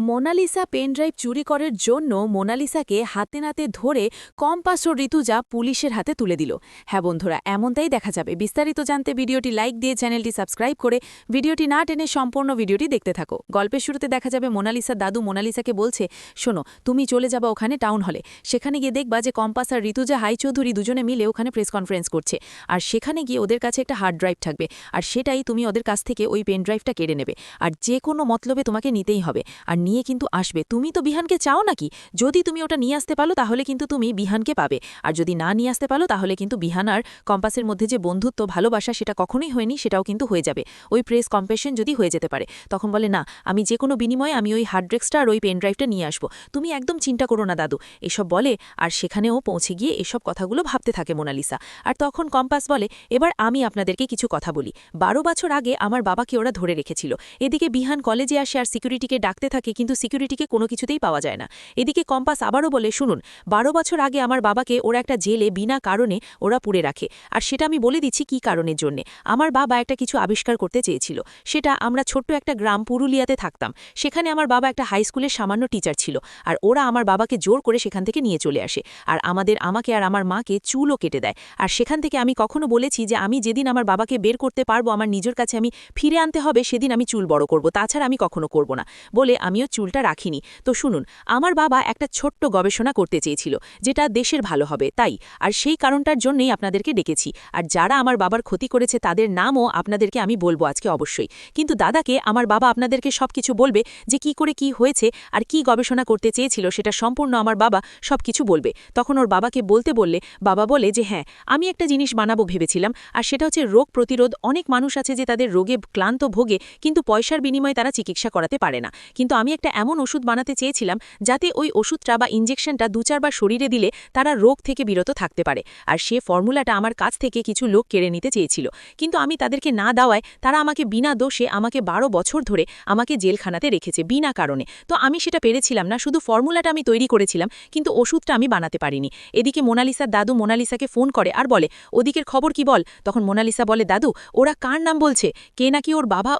Mona Lisa pen drive চুরি করার জন্য মোনালিসাকে হাতে নাতে ধরে কম্পাস ও ঋতুজা পুলিশের হাতে তুলে দিল। হ্যাঁ বন্ধুরা, এমনটাই দেখা যাবে। বিস্তারিত জানতে ভিডিওটি লাইক দিয়ে চ্যানেলটি সাবস্ক্রাইব করে ভিডিওটি না টেনে সম্পূর্ণ ভিডিওটি দেখতে থাকো। গল্পের শুরুতে দেখা যাবে মোনালিসার দাদু মোনালিসাকে বলছে, শোনো, তুমি চলে যাবা ওখানে টাউন হলে। সেখানে গিয়ে দেখবা যে কম্পাস আর ঋতুজা হাই চৌধুরী দুজনে মিলে ওখানে প্রেস কনফারেন্স করছে। আর সেখানে গিয়ে ওদের কাছে একটা হার্ড ড্রাইভ থাকবে, আর সেটাই তুমি ওদের কাছ থেকে ওই পেনড্রাইভটা কেড়ে নেবে। আর যে কোনো মতলবে তোমাকে নিতেই হবে, আর নিয়ে কিন্তু আসবে। তুমি তো বিহানকে চাও নাকি? যদি তুমি ওটা নিয়ে আসতে পারো তাহলে কিন্তু তুমি বিহানকে পাবে, আর যদি না নিয়ে আসতে পারো তাহলে কিন্তু বিহান আর কম্পাসের মধ্যে যে বন্ধুত্ব ভালোবাসা সেটা কখনোই হয়নি, সেটাও কিন্তু হয়ে যাবে। ওই প্রেস কম্পেশন যদি হয়ে যেতে পারে। তখন বলে, না, আমি যে কোনো বিনিময়ে আমি ওই হার্ড ড্রেক্সটা আর ওই পেন ড্রাইভটা নিয়ে আসবো, তুমি একদম চিন্তা করো না দাদু, এসব বলে। আর সেখানেও পৌঁছে গিয়ে এসব কথাগুলো ভাবতে থাকে মোনালিসা। আর তখন কম্পাস বলে, এবার আমি আপনাদেরকে কিছু কথা বলি। 12 বছর আগে আমার বাবাকে ওরা ধরে রেখেছিল। এদিকে বিহান কলেজে আসে আর সিকিউরিটিকে ডাকতে থাকে, কিন্তু সিকিউরিটিকে কোনো কিছুতেই পাওয়া যায় না। এদিকে কম্পাস আবারও বলে, শুনুন, 12 বছর আগে আমার বাবাকে ওরা একটা জেলে বিনা কারণে ওরা পুড়ে রাখে। আর সেটা আমি বলে দিচ্ছি কি কারণের জন্যে। আমার বাবা একটা কিছু আবিষ্কার করতে চেয়েছিল। সেটা, আমরা ছোট্ট একটা গ্রাম পুরুলিয়াতে থাকতাম, সেখানে আমার বাবা একটা হাই স্কুলের সামান্য টিচার ছিল। আর ওরা আমার বাবাকে জোর করে সেখান থেকে নিয়ে চলে আসে, আর আমাকে আর আমার মাকে চুলও কেটে দেয়। আর সেখান থেকে আমি কখনো বলেছি যে আমি যেদিন আমার বাবাকে বের করতে পারবো, আমার নিজের কাছে আমি ফিরে আনতে হবে, সেদিন আমি চুল বড় করব, তাছাড়া আমি কখনো করব না বলে আমিও চুলটা রাখিনি। তো শুনুন, আমার বাবা একটা ছোট্ট গবেষণা করতে চেয়েছিল, যেটা দেশের ভালো হবে, তাই। আর সেই কারণটার জন্যই আপনাদেরকে ডেকেছি। আর যারা আমার বাবার ক্ষতি করেছে তাদের নামও আপনাদেরকে আমি বলবো আজকে অবশ্যই। কিন্তু দাদাকে আমার বাবা আপনাদেরকে সবকিছু বলবে, যে কি করে কি হয়েছে আর কি গবেষণা করতে চেয়েছিল, সেটা সম্পূর্ণ আমার বাবা সবকিছু বলবে। তখন ওর বাবাকে বলতে বললে বাবা বলে যে হ্যাঁ, আমি একটা জিনিস বানাবো ভেবেছিলাম, আর সেটা হচ্ছে রোগ প্রতিরোধ। অনেক মানুষ আছে যে তাদের রোগে ক্লান্ত ভোগে, কিন্তু পয়সার বিনিময়ে তারা চিকিৎসা করাতে পারে না। কিন্তু আমি একটা এমন ওষুধ বানাতে চেয়েছিলাম যাতে ওই ওষুধটা বা ইঞ্জেকশনটা 2-4 বার শরীরে দিলে তারা রোগ থেকে বিরত থাকতে পারে। আর সে ফর্মুলাটা আমার কাছ থেকে কিছু লোক কেড়ে নিতে চেয়েছিল, কিন্তু আমি তাদেরকে না দেওয়ায় তারা আমাকে বিনা দোষে আমাকে 12 বছর ধরে আমাকে জেলখানাতে রেখেছে বিনা কারণে। তো আমি সেটা পেরেছিলাম না, শুধু ফর্মুলাটা আমি তৈরি করেছিলাম, কিন্তু ওষুধটা আমি বানাতে পারিনি। এদিকে মোনালিসার দাদু মোনালিসাকে ফোন করে আর বলে, ওদিকের খবর কি বল। তখন মোনালিসা বলে, দাদু, ওরা কার নাম বলছে? কে নাকি ওর বাবা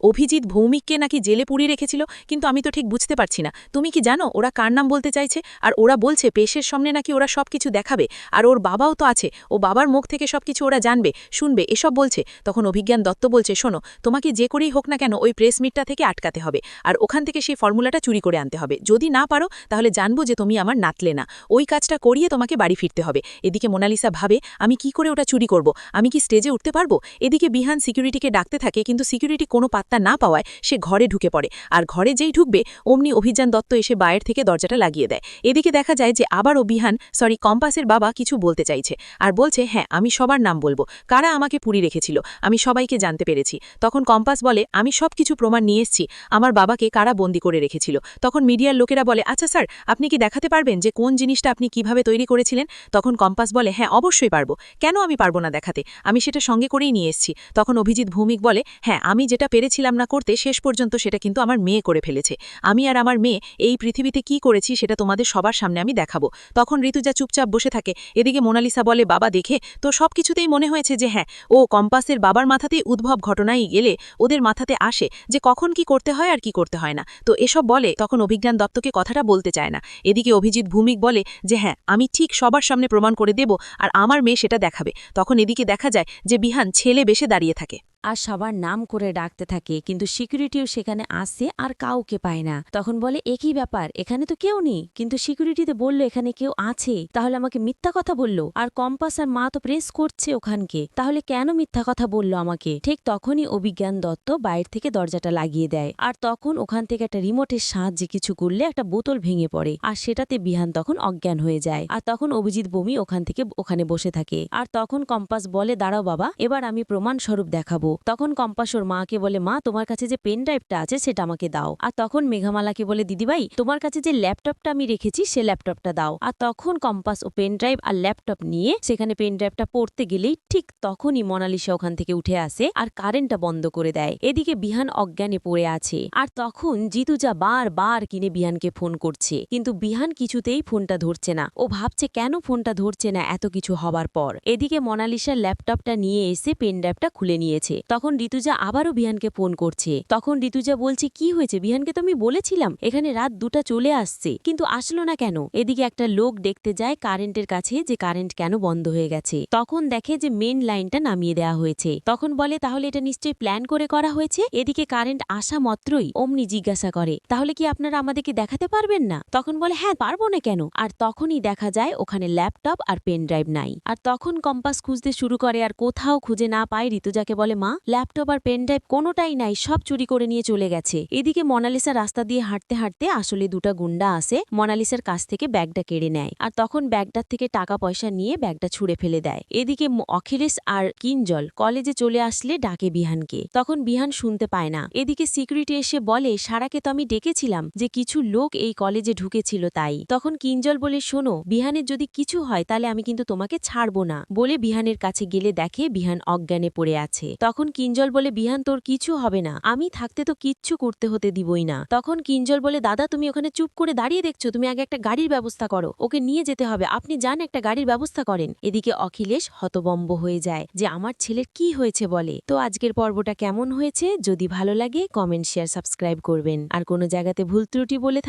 অভিজিৎ ভৌমিককে নাকি জেলে পুড়িয়ে রেখেছিল, কিন্তু আমি তো ঠিক বুঝতে পারছি না। তুমি কি জানো ওরা কার নাম বলতে চাইছে? আর ওরা বলছে পেশের সামনে নাকি ওরা সবকিছু দেখাবে, আর ওর বাবাও তো আছে, ও বাবার মুখ থেকে সবকিছু ওরা জানবে শুনবে, এসব বলছে। তখন অভিজ্ঞান দত্ত বলছে, শোনো, তোমাকে যে করেই হোক না কেন ওই প্রেস মিটটা থেকে আটকাতে হবে, আর ওখান থেকে সেই ফর্মুলাটা চুরি করে আনতে হবে। যদি না পারো তাহলে জানবো যে তুমি আমার নাতলে না। ওই কাজটা করিয়ে তোমাকে বাড়ি ফিরতে হবে। এদিকে মোনালিসা ভাবে, আমি কি করে ওটা চুরি করব? আমি কি স্টেজে উঠতে পারবো? এদিকে বিহান সিকিউরিটিকে ডাকতে থাকে, কিন্তু সিকিউরিটি কোনো পাত্তা না পাওয়ায় সে ঘরে ঢুকে পড়ে। আর ঘরে যেই ঢুকবে অমনি অভিযান দত্ত এসে বাইরে থেকে দরজাটা লাগিয়ে দেয়। এদিকে দেখা যায় যে আবারও কম্পাসের বাবা কিছু বলতে চাইছে, আর বলছে, হ্যাঁ, আমি সবার নাম বলবো, কারা আমাকে পুড়ি রেখেছিল, আমি সবাইকে জানতে পেরেছি। তখন কম্পাস বলে, আমি সব কিছু প্রমাণ নিয়ে এসেছি, আমার বাবাকে কারা বন্দি করে রেখেছিল। তখন মিডিয়ার লোকেরা বলে, আচ্ছা স্যার, আপনি কি দেখাতে পারবেন যে কোন জিনিসটা আপনি কিভাবে তৈরি করেছিলেন? তখন কম্পাস বলে, হ্যাঁ, অবশ্যই পারবো, কেন আমি পারবো না দেখাতে, আমি সেটা সঙ্গে করেই নিয়ে এসেছি। তখন অভিজিৎ ভৌমিক বলে, হ্যাঁ, আমি যেটা পেরেছিলাম না করতে, শেষ পর্যন্ত সেটা কিন্তু আমার মেয়ে করে ফেলেছে। আমি আর আমার মেয়ে এই পৃথিবীতে কি করেছি সেটা তোমাদের সবার সামনে আমি দেখাবো। তখন ঋতুজা চুপচাপ বসে থাকে। এদিকে মোনালিসা বলে, বাবা, দেখে তো সবকিছুতেই মনে হয়েছে যে হ্যাঁ, ও কম্পাসের বাবার মাথাতেই উদ্ভব ঘটনায় গেলে ওদের মাথাতে আসে যে কখন কি করতে হয় আর কি করতে হয় না। তো এসব বলে, তখন অভিজ্ঞান দত্তকে কথাটা বলতে চায় না। এদিকে অভিজিৎ ভৌমিক বলে যে হ্যাঁ, আমি ঠিক সবার সামনে প্রমাণ করে দেব, আর আমার মেয়ে সেটা দেখাবে। তখন এদিকে দেখা যায় যে বিহান ছেলে বেশে দাঁড়িয়ে থাকে আর সবার নাম করে ডাকতে থাকে, কিন্তু সিকিউরিটিও সেখানে আসে আর কাউকে পায় না। তখন বলে, একই ব্যাপার, এখানে তো কেউ নেই, কিন্তু সিকিউরিটিতে বললো এখানে কেউ আছে, তাহলে আমাকে মিথ্যা কথা বললো। আর কম্পাস আর মা তো প্রেস করছে ওখানকে, তাহলে কেন মিথ্যা কথা বললো আমাকে? ঠিক তখনই অভিজ্ঞান দত্ত বাইরে থেকে দরজাটা লাগিয়ে দেয়, আর তখন ওখান থেকে একটা রিমোটের সাহায্যে কিছু করলে একটা বোতল ভেঙে পড়ে, আর সেটাতে বিহান তখন অজ্ঞান হয়ে যায়। আর তখন অভিজিৎ বমি ওখানে বসে থাকে। আর তখন কম্পাস বলে, দাঁড়াও বাবা, এবার আমি প্রমাণ স্বরূপ দেখাবো। তখন কম্পাস ওর মাকে বলে, মা, তোমার কাছে যে পেন ড্রাইভটা আছে সেটা আমাকে দাও। আর তখন মেঘামালাকে বলে, দিদিভাই, তোমার কাছে যে ল্যাপটপটা আমি রেখেছি সে ল্যাপটপটা দাও। আর তখন কম্পাস ও পেন ড্রাইভ আর ল্যাপটপ নিয়ে সেখানে পেন ড্রাইভটা পড়তে গেলেই ঠিক তখনই মোনালিসা ওখান থেকে উঠে আসে আর কারেন্টটা বন্ধ করে দেয়। এদিকে বিহান অজ্ঞানে পড়ে আছে। আর তখন জিতুজা বার কিনে বিহানকে ফোন করছে, কিন্তু বিহান কিছুতেই ফোনটা ধরছে না। ও ভাবছে কেন ফোনটা ধরছে না এত কিছু হবার পর। এদিকে মোনালিসার ল্যাপটপটা নিয়ে এসে পেন ড্রাইভটা খুলে নিয়েছে। তখন ঋতুজা আবারও বিহানকে ফোন করছে। তখন ঋতুজা বলছে কি হয়েছে, বিহানকে তো আমি বলেছিলাম এখানে রাত 2টা চলে আসছে, কিন্তু আসলো না কেন। এদিকে একটা লোক দেখতে যায় কারেন্টের কাছে যে কারেন্ট কেন বন্ধ হয়ে গেছে। তখন দেখে যে মেন লাইনটা নামিয়ে দেওয়া হয়েছে। তখন বলে তাহলে এটা নিশ্চয়ই প্ল্যান করে করা হয়েছে। এদিকে কারেন্ট আসা মাত্রই অমনি জিজ্ঞাসা করে তাহলে কি আপনারা আমাদেরকে দেখাতে পারবেন না। তখন বলে হ্যাঁ পারবো না কেন। আর তখনই দেখা যায় ওখানে ল্যাপটপ আর পেন ড্রাইভ নাই। আর তখন কম্পাস খুঁজতে শুরু করে, আর কোথাও খুঁজে না পায় ঋতুজাকে বলে মা ল্যাপটপ আর পেন ড্রাইভ কোনোটাই নাই, সব চুরি করে নিয়ে চলে গেছে। এদিকে মোনালিসা রাস্তা দিয়ে হাঁটতে হাঁটতে আসলে 2টা গুন্ডা আসে, মোনালিসার কাছ থেকে ব্যাগটা কেড়ে নেয়। আর তখন ব্যাগটার থেকে টাকা পয়সা নিয়ে ব্যাগটা ছুঁড়ে ফেলে দেয়। এদিকে অখিলেশ আর কিঞ্জল কলেজে চলে আসলে ডাকে বিহানকে। তখন বিহান শুনতে পায় না। এদিকে সিকিউরিটি এসে বলে সারাকে তো আমি ডেকেছিলাম যে কিছু লোক এই কলেজে ঢুকেছিল তাই। তখন কিঞ্জল বলে শোনো বিহানের যদি কিছু হয় তাহলে আমি কিন্তু তোমাকে ছাড়বো না। বলে বিহানের কাছে গেলে দেখে বিহান অজ্ঞানে পড়ে আছে। তখন কিঞ্জল বলে বিহান তোর কিছু হবে না, আমি থাকতে তো কিচ্ছু করতে হতে দিবই না। তখন কিঞ্জল বলে দাদা তুমি ওখানে চুপ করে দাঁড়িয়ে দেখছো, তুমি আগে একটা গাড়ির ব্যবস্থা করো, ওকে নিয়ে যেতে হবে, আপনি যান একটা গাড়ির ব্যবস্থা করেন। এদিকে অখিলেশ হতবম্ব হয়ে যায় যে আমার ছেলের কি হয়েছে বলে। তো আজকের পর্বটা কেমন হয়েছে যদি ভালো লাগে কমেন্ট শেয়ার সাবস্ক্রাইব করবেন। আর কোনো জায়গাতে ভুল ত্রুটি বলে